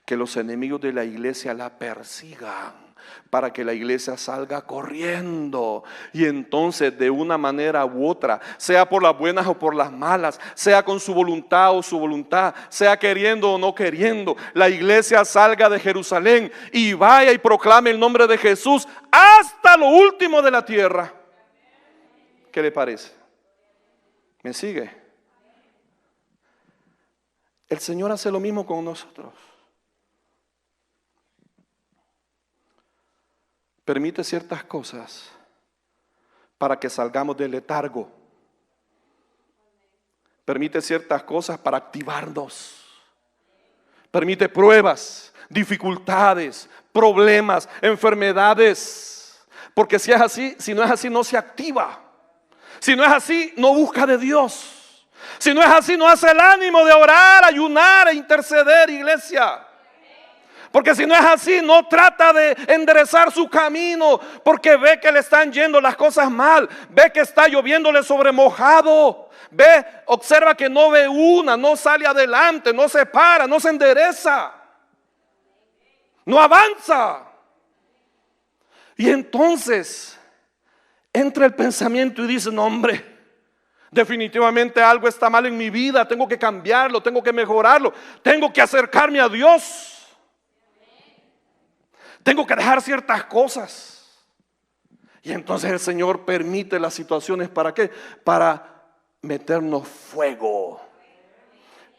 que los enemigos de la iglesia la persigan, para que la iglesia salga corriendo. Y entonces, de una manera u otra, sea por las buenas o por las malas, sea con su voluntad o su voluntad, sea queriendo o no queriendo, la iglesia salga de Jerusalén y vaya y proclame el nombre de Jesús hasta lo último de la tierra. ¿Qué le parece? ¿Me sigue? El Señor hace lo mismo con nosotros. Permite ciertas cosas para que salgamos del letargo. Permite ciertas cosas para activarnos. Permite pruebas, dificultades, problemas, enfermedades. Porque si es así, si no es así, no se activa. Si no es así, no busca de Dios. Si no es así, no hace el ánimo de orar, ayunar e interceder, iglesia. Porque si no es así, no trata de enderezar su camino, porque ve que le están yendo las cosas mal, ve que está lloviéndole sobre mojado, ve, observa que no ve una, no sale adelante, no se para, no se endereza, no avanza. Y entonces entra el pensamiento y dice: no, hombre, definitivamente algo está mal en mi vida, tengo que cambiarlo, tengo que mejorarlo, tengo que acercarme a Dios. Tengo que dejar ciertas cosas. Y entonces el Señor permite las situaciones. ¿Para qué? Para meternos fuego.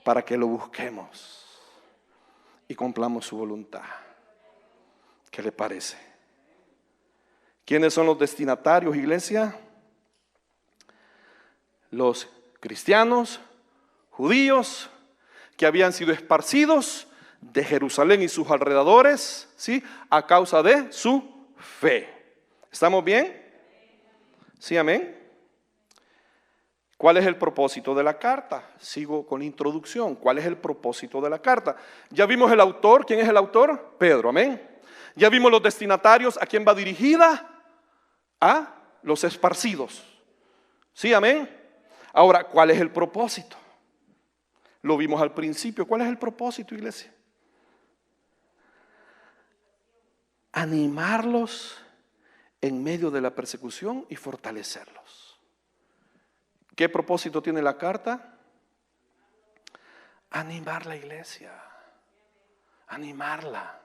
Para que lo busquemos y cumplamos su voluntad. ¿Qué le parece? ¿Quiénes son los destinatarios, iglesia? Los cristianos, judíos, que habían sido esparcidos de Jerusalén y sus alrededores, ¿sí?, a causa de su fe. ¿Estamos bien? Sí, amén. ¿Cuál es el propósito de la carta? Sigo con la introducción. ¿Cuál es el propósito de la carta? Ya vimos el autor. ¿Quién es el autor? Pedro, amén. Ya vimos los destinatarios. ¿A quién va dirigida? A los esparcidos. Sí, amén. Ahora, ¿cuál es el propósito? Lo vimos al principio. ¿Cuál es el propósito, iglesia? Animarlos en medio de la persecución y fortalecerlos. ¿Qué propósito tiene la carta? Animar la iglesia, animarla,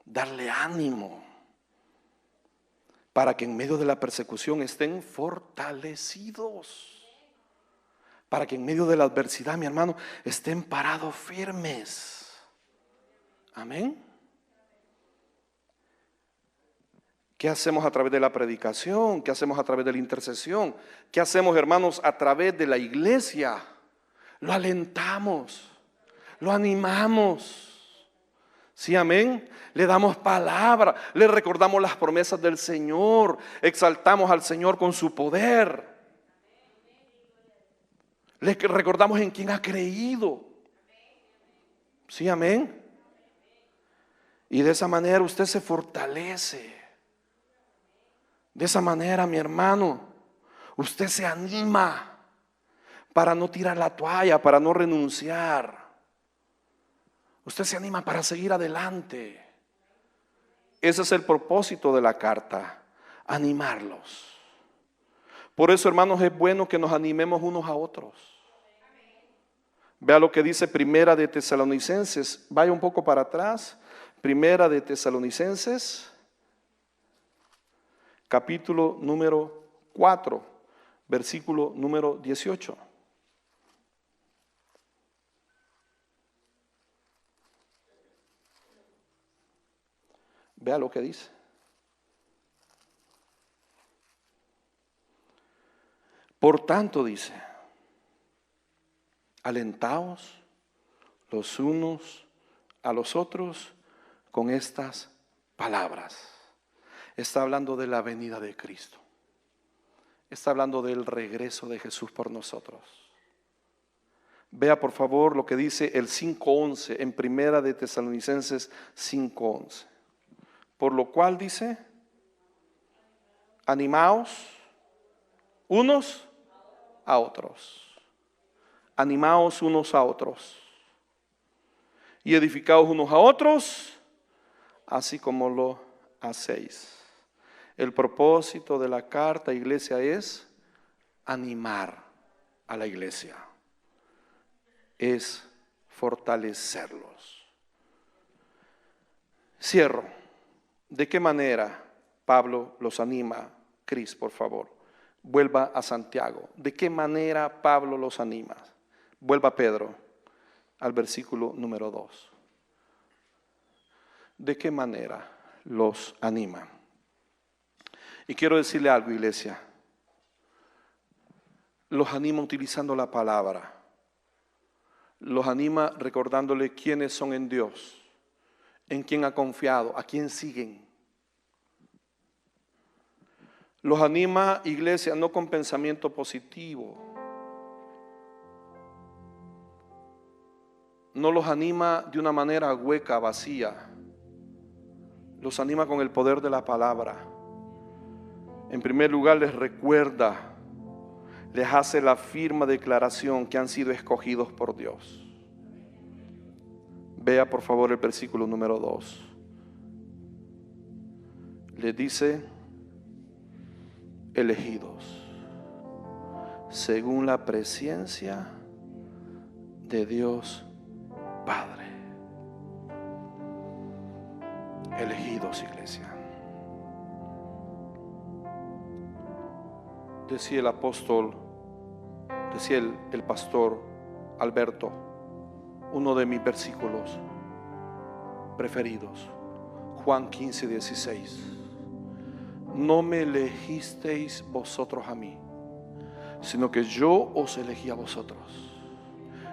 darle ánimo, para que en medio de la persecución estén fortalecidos, para que en medio de la adversidad, mi hermano, estén parados firmes. Amén. ¿Qué hacemos a través de la predicación? ¿Qué hacemos a través de la intercesión? ¿Qué hacemos, hermanos, a través de la iglesia? Lo alentamos, lo animamos. Sí, amén. Le damos palabra, le recordamos las promesas del Señor, exaltamos al Señor con su poder. Le recordamos en quién ha creído. Sí, amén. Y de esa manera usted se fortalece. De esa manera, mi hermano, usted se anima para no tirar la toalla, para no renunciar. Usted se anima para seguir adelante. Ese es el propósito de la carta, animarlos. Por eso, hermanos, es bueno que nos animemos unos a otros. Vea lo que dice Primera de Tesalonicenses. Vaya un poco para atrás. Primera de Tesalonicenses, capítulo número 4, versículo número 18. Vea lo que dice. Por tanto, dice, alentaos los unos a los otros con estas palabras. Está hablando de la venida de Cristo. Está hablando del regreso de Jesús por nosotros. Vea por favor lo que dice el 5:11 en Primera de Tesalonicenses 5:11. Por lo cual dice, animaos unos a otros. Animaos unos a otros. Y edificaos unos a otros, así como lo hacéis. El propósito de la carta, iglesia, es animar a la iglesia. Es fortalecerlos. Cierro. ¿De qué manera Pablo los anima? Cris, por favor, vuelva a Santiago. ¿De qué manera Pablo los anima? Vuelva Pedro al versículo número 2. ¿De qué manera los anima? Y quiero decirle algo, iglesia. Los anima utilizando la palabra. Los anima recordándole quiénes son en Dios, en quién ha confiado, a quién siguen. Los anima, iglesia, no con pensamiento positivo. No los anima de una manera hueca, vacía. Los anima con el poder de la palabra. En primer lugar, les recuerda, les hace la firme declaración que han sido escogidos por Dios. Vea por favor el versículo número 2. Le dice, elegidos, según la presencia de Dios Padre. Elegidos, iglesia. Decía el apóstol, decía el pastor Alberto, uno de mis versículos preferidos, Juan 15:16. No me elegisteis vosotros a mí, sino que yo os elegí a vosotros.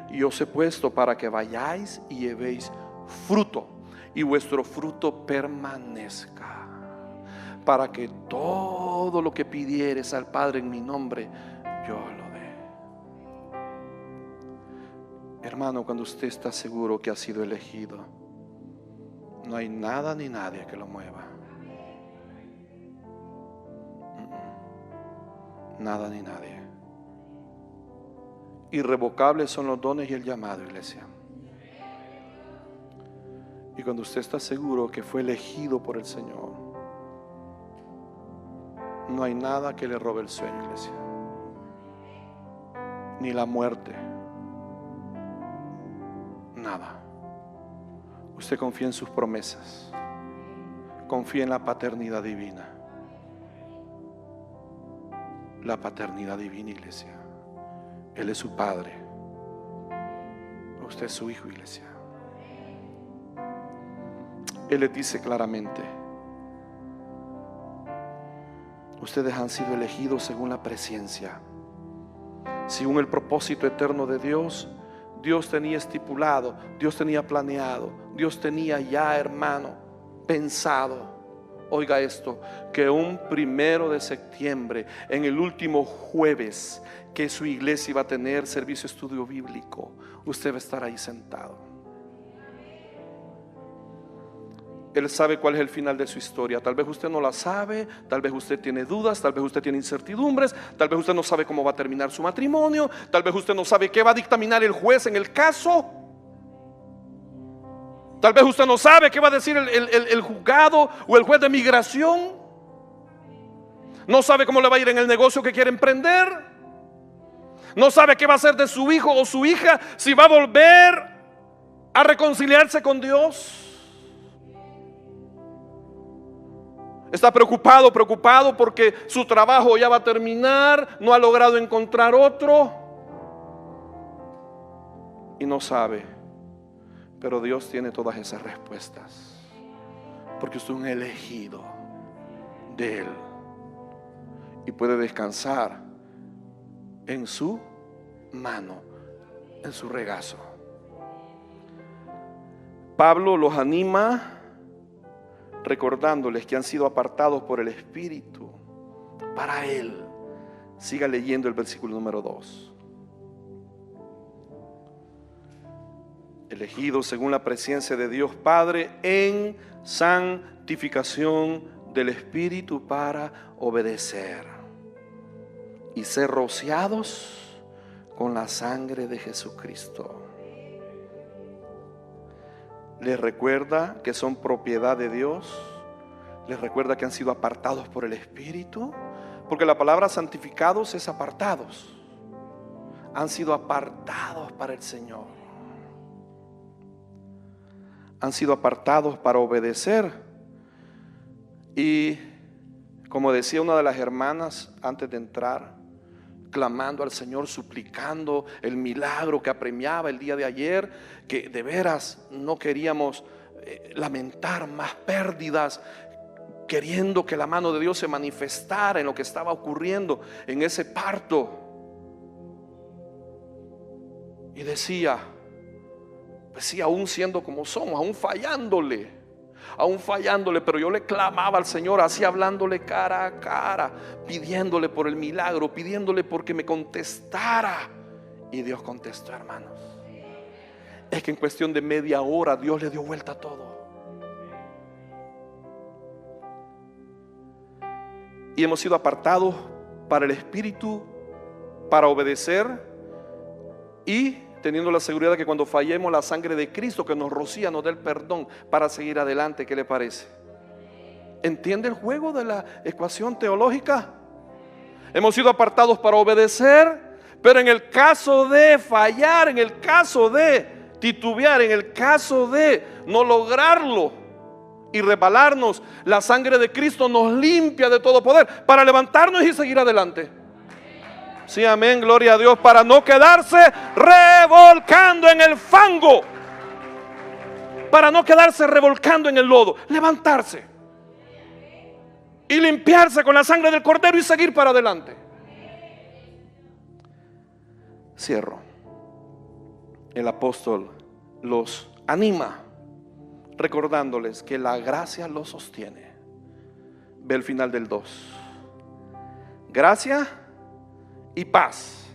Y os he puesto para que vayáis y llevéis fruto, y vuestro fruto permanezca, para que todo lo que pidieres al Padre en mi nombre, yo lo dé. Hermano, cuando usted está seguro que ha sido elegido, no hay nada ni nadie que lo mueva. Nada ni nadie. Irrevocables son los dones y el llamado, iglesia. Y cuando usted está seguro que fue elegido por el Señor, no hay nada que le robe el sueño, iglesia. Ni la muerte. Nada. Usted confía en sus promesas. Confía en la paternidad divina. La paternidad divina, iglesia. Él es su padre. Usted es su hijo, iglesia. Él les dice claramente: ustedes han sido elegidos según la presencia, según el propósito eterno de Dios. Dios tenía estipulado, Dios tenía planeado, Dios tenía ya, hermano, pensado. Oiga esto, que un 1 de septiembre, en el último jueves que su iglesia iba a tener servicio de estudio bíblico, usted va a estar ahí sentado. Él sabe cuál es el final de su historia. Tal vez usted no la sabe, tal vez usted tiene dudas, tal vez usted tiene incertidumbres, tal vez usted no sabe cómo va a terminar su matrimonio, tal vez usted no sabe qué va a dictaminar el juez en el caso. Tal vez usted no sabe qué va a decir el juzgado o el juez de migración. No sabe cómo le va a ir en el negocio que quiere emprender. No sabe qué va a hacer de su hijo o su hija, si va a volver a reconciliarse con Dios. Está preocupado porque su trabajo ya va a terminar, no ha logrado encontrar otro y no sabe. Pero Dios tiene todas esas respuestas, porque usted es un elegido de Él y puede descansar en su mano, en su regazo. Pablo los anima recordándoles que han sido apartados por el Espíritu para Él. Siga leyendo el versículo número 2. Elegidos según la presencia de Dios Padre en santificación del Espíritu para obedecer y ser rociados con la sangre de Jesucristo. Les recuerda que son propiedad de Dios. Les recuerda que han sido apartados por el Espíritu, porque la palabra santificados es apartados. Han sido apartados para el Señor. Han sido apartados para obedecer. Y como decía una de las hermanas antes de entrar, clamando al Señor, suplicando el milagro que apremiaba el día de ayer, que de veras no queríamos lamentar más pérdidas, queriendo que la mano de Dios se manifestara en lo que estaba ocurriendo en ese parto. Y decía, pues sí, aún siendo como somos, aún fallándole, pero yo le clamaba al Señor, así hablándole cara a cara, pidiéndole por el milagro, pidiéndole porque me contestara. Y Dios contestó, hermanos. Es que en cuestión de media hora Dios le dio vuelta a todo. Y hemos sido apartados para el Espíritu, para obedecer, y teniendo la seguridad de que cuando fallemos, la sangre de Cristo que nos rocía nos dé el perdón para seguir adelante. ¿Qué le parece? ¿Entiende el juego de la ecuación teológica? Hemos sido apartados para obedecer, pero en el caso de fallar, en el caso de titubear, en el caso de no lograrlo y resbalarnos, la sangre de Cristo nos limpia de todo poder para levantarnos y seguir adelante. Sí, amén, gloria a Dios, para no quedarse revolcando en el fango, para no quedarse revolcando en el lodo, levantarse y limpiarse con la sangre del Cordero y seguir para adelante. Cierro. El apóstol los anima recordándoles que la gracia los sostiene. Ve el final del 2. Gracia y paz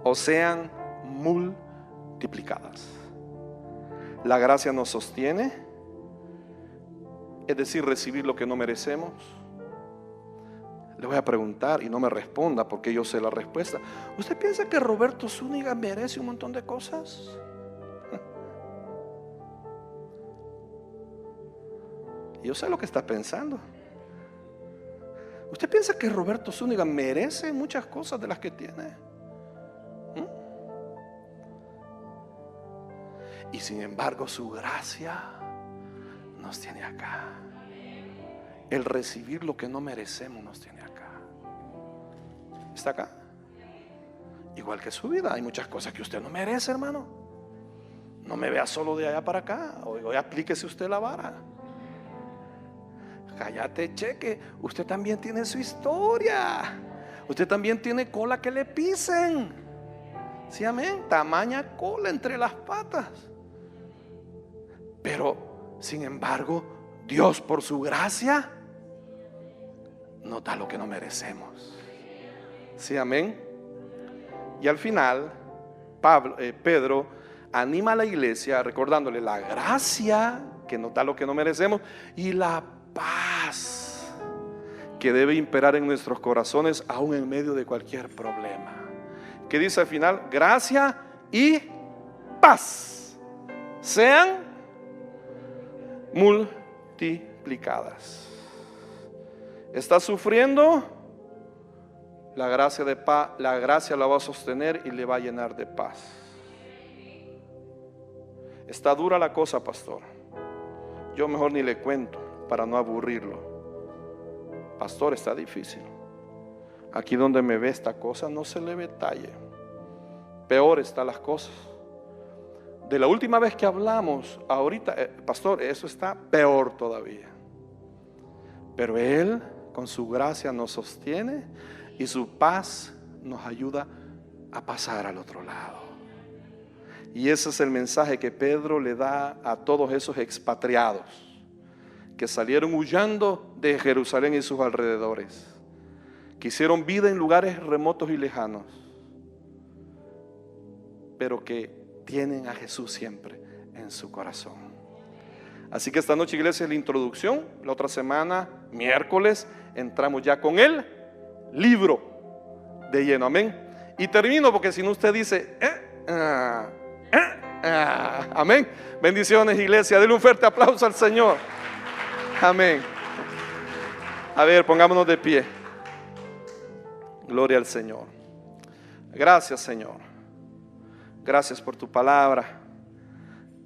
os sean multiplicadas. La gracia nos sostiene, es decir, recibir lo que no merecemos. Le voy a preguntar y no me responda porque yo sé la respuesta. ¿Usted piensa que Roberto Zúñiga merece un montón de cosas? Yo sé lo que está pensando. ¿Usted piensa que Roberto Zúñiga merece muchas cosas de las que tiene? Y sin embargo su gracia nos tiene acá. El recibir lo que no merecemos nos tiene acá. ¿Está acá? Igual que su vida. Hay muchas cosas que usted no merece, hermano. No me vea solo de allá para acá. Hoy aplíquese usted la vara. Cállate, cheque. Usted también tiene su historia. Usted también tiene cola que le pisen. Sí, amén. Tamaña cola entre las patas. Pero, sin embargo, Dios por su gracia nos da lo que no merecemos. Sí, amén. Y al final, Pedro anima a la iglesia recordándole la gracia que nos da lo que no merecemos y la paz que debe imperar en nuestros corazones aún en medio de cualquier problema. ¿Qué dice al final? Gracia y paz sean multiplicadas. ¿Estás sufriendo? La gracia la va a sostener y le va a llenar de paz. Está dura la cosa, pastor. Yo mejor ni le cuento para no aburrirlo. Pastor, está difícil. Aquí donde me ve esta cosa no se le ve detalle. Peor están las cosas. De la última vez que hablamos, ahorita, pastor, eso está peor todavía. Pero Él con su gracia nos sostiene y su paz nos ayuda a pasar al otro lado. Y ese es el mensaje que Pedro le da a todos esos expatriados que salieron huyendo de Jerusalén y sus alrededores, que hicieron vida en lugares remotos y lejanos, pero que tienen a Jesús siempre en su corazón. Así que esta noche, iglesia, es la introducción. La otra semana, miércoles, entramos ya con el libro de lleno. Amén. Y termino porque si no usted dice amén. Bendiciones, iglesia. Denle un fuerte aplauso al Señor. Amén. A ver, pongámonos de pie. Gloria al Señor. Gracias, Señor. Gracias por tu palabra.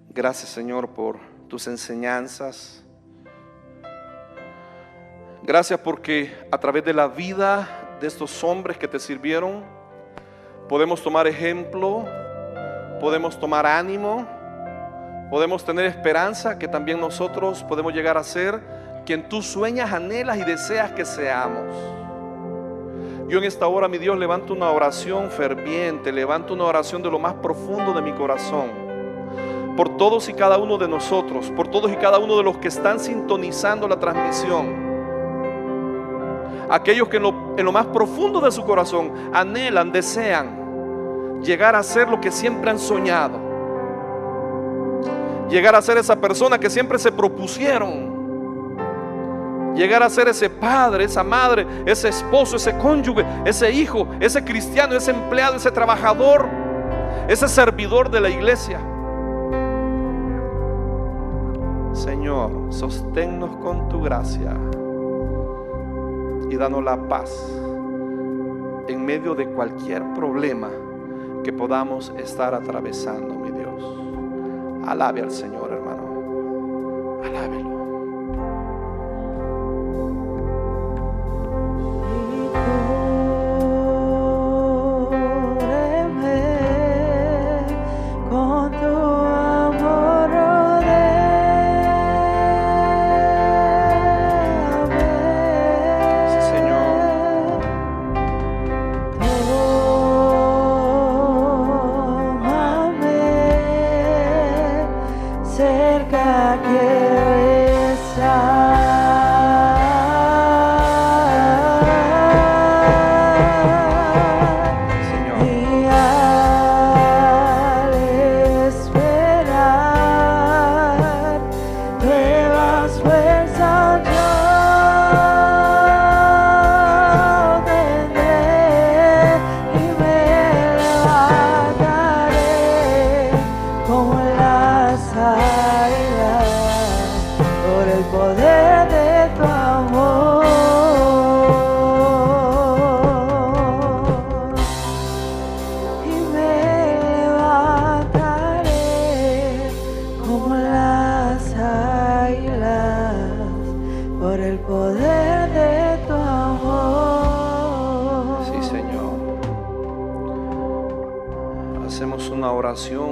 Gracias, Señor, por tus enseñanzas. Gracias porque a través de la vida de estos hombres que te sirvieron podemos tomar ejemplo, podemos tomar ánimo, podemos tener esperanza que también nosotros podemos llegar a ser quien tú sueñas, anhelas y deseas que seamos. Yo en esta hora, mi Dios, levanto una oración ferviente, levanto una oración de lo más profundo de mi corazón, por todos y cada uno de nosotros, por todos y cada uno de los que están sintonizando la transmisión. Aquellos que en lo más profundo de su corazón anhelan, desean llegar a ser lo que siempre han soñado, llegar a ser esa persona que siempre se propusieron, llegar a ser ese padre, esa madre, ese esposo, ese cónyuge, ese hijo, ese cristiano, ese empleado, ese trabajador, ese servidor de la iglesia. Señor, sosténnos con tu gracia y danos la paz en medio de cualquier problema que podamos estar atravesando, mi Dios. Alabe al Señor, hermano. Alábelo.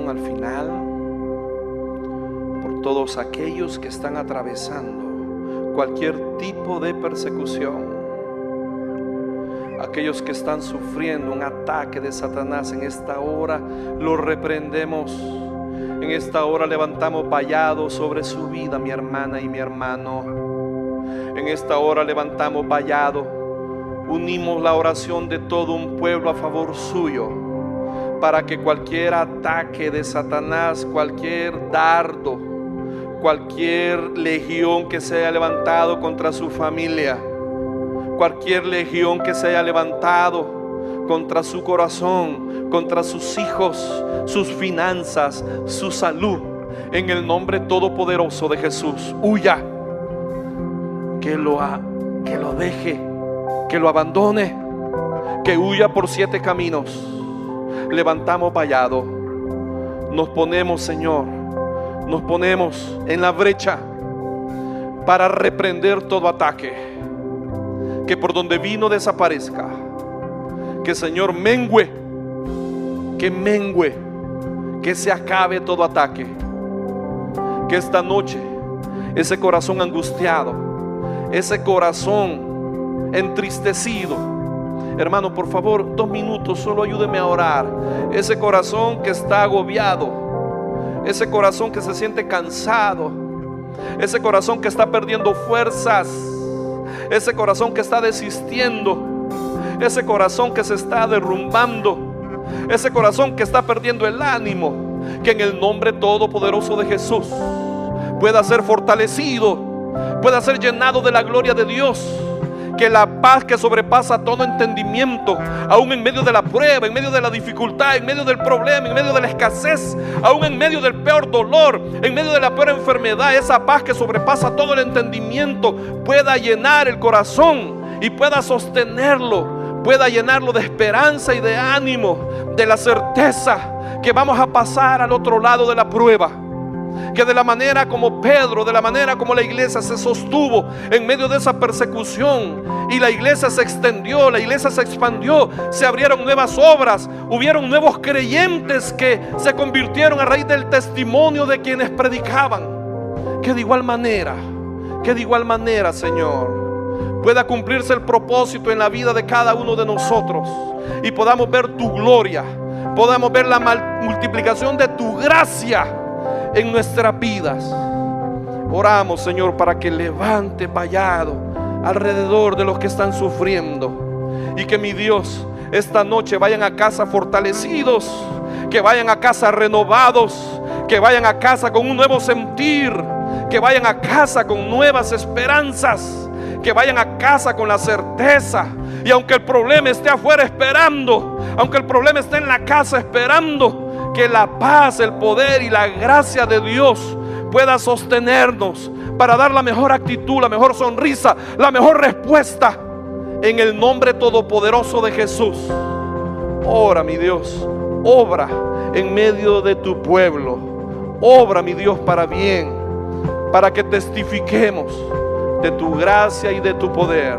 Al final por todos aquellos que están atravesando cualquier tipo de persecución, aquellos que están sufriendo un ataque de Satanás. En esta hora lo reprendemos. En esta hora levantamos vallado sobre su vida, mi hermana y mi hermano. En esta hora levantamos vallado, unimos la oración de todo un pueblo a favor suyo, para que cualquier ataque de Satanás, cualquier dardo, cualquier legión que se haya levantado contra su familia, cualquier legión que se haya levantado contra su corazón, contra sus hijos, sus finanzas, su salud, En el nombre todopoderoso de Jesús, huya. Que lo deje, que lo abandone, que huya por 7 caminos. Levantamos vallado. Nos ponemos, Señor, nos ponemos en la brecha para reprender todo ataque. Que por donde vino desaparezca. Que, Señor, mengue, que se acabe todo ataque. Que esta noche ese corazón angustiado, ese corazón entristecido, hermano, por favor, 2 minutos, solo ayúdeme a orar. Ese corazón que está agobiado, ese corazón que se siente cansado, ese corazón que está perdiendo fuerzas, ese corazón que está desistiendo, ese corazón que se está derrumbando, ese corazón que está perdiendo el ánimo. Que en el nombre todopoderoso de Jesús pueda ser fortalecido, pueda ser llenado de la gloria de Dios. Que la paz que sobrepasa todo entendimiento, aún en medio de la prueba, en medio de la dificultad, en medio del problema, en medio de la escasez, aún en medio del peor dolor, en medio de la peor enfermedad, esa paz que sobrepasa todo el entendimiento pueda llenar el corazón y pueda sostenerlo, pueda llenarlo de esperanza y de ánimo, de la certeza que vamos a pasar al otro lado de la prueba. Que de la manera como Pedro, de la manera como la iglesia se sostuvo en medio de esa persecución, y la iglesia se extendió, la iglesia se expandió, se abrieron nuevas obras, hubieron nuevos creyentes que se convirtieron a raíz del testimonio de quienes predicaban. Que de igual manera, Señor, pueda cumplirse el propósito en la vida de cada uno de nosotros y podamos ver tu gloria, podamos ver la multiplicación de tu gracia en nuestras vidas. Oramos, Señor, para que levante vallado alrededor de los que están sufriendo, y que, mi Dios, esta noche vayan a casa fortalecidos, que vayan a casa renovados, que vayan a casa con un nuevo sentir, que vayan a casa con nuevas esperanzas, que vayan a casa con la certeza. Y aunque el problema esté afuera esperando, aunque el problema esté en la casa esperando, que la paz, el poder y la gracia de Dios pueda sostenernos para dar la mejor actitud, la mejor sonrisa, la mejor respuesta. En el nombre todopoderoso de Jesús. Ora, mi Dios, obra en medio de tu pueblo. Obra, mi Dios, para bien, para que testifiquemos de tu gracia y de tu poder.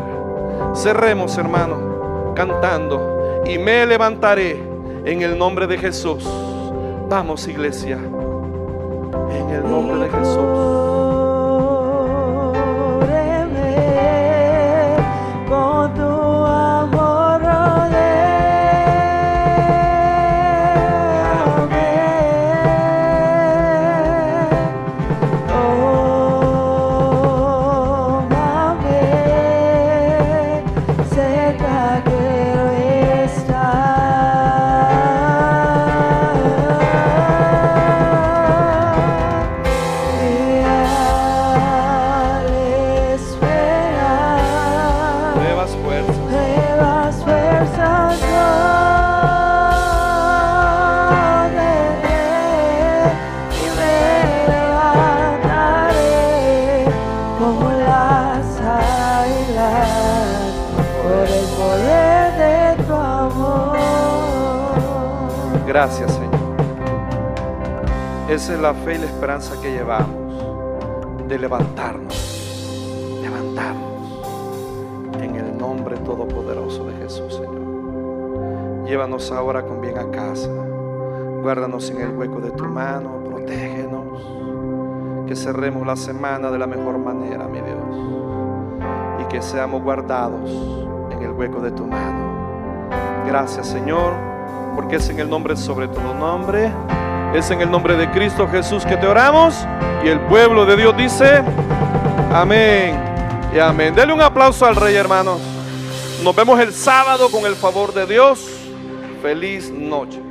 Cerremos, hermano, cantando: y me levantaré en el nombre de Jesús. Vamos, iglesia, en el nombre de Jesús. Con tu amor rodéame. Tómame, cerca quiero estar. Gracias, Señor. Esa es la fe y la esperanza que llevamos, de levantarnos en el nombre todopoderoso de Jesús, Señor. Llévanos ahora con bien a casa. Guárdanos en el hueco de tu mano, protégenos. Que cerremos la semana de la mejor manera, mi Dios, y que seamos guardados en el hueco de tu mano. Gracias, Señor, porque es en el nombre sobre todo nombre, es en el nombre de Cristo Jesús que te oramos, y el pueblo de Dios dice amén y amén. Denle un aplauso al Rey, hermanos. Nos vemos el sábado con el favor de Dios. Feliz noche.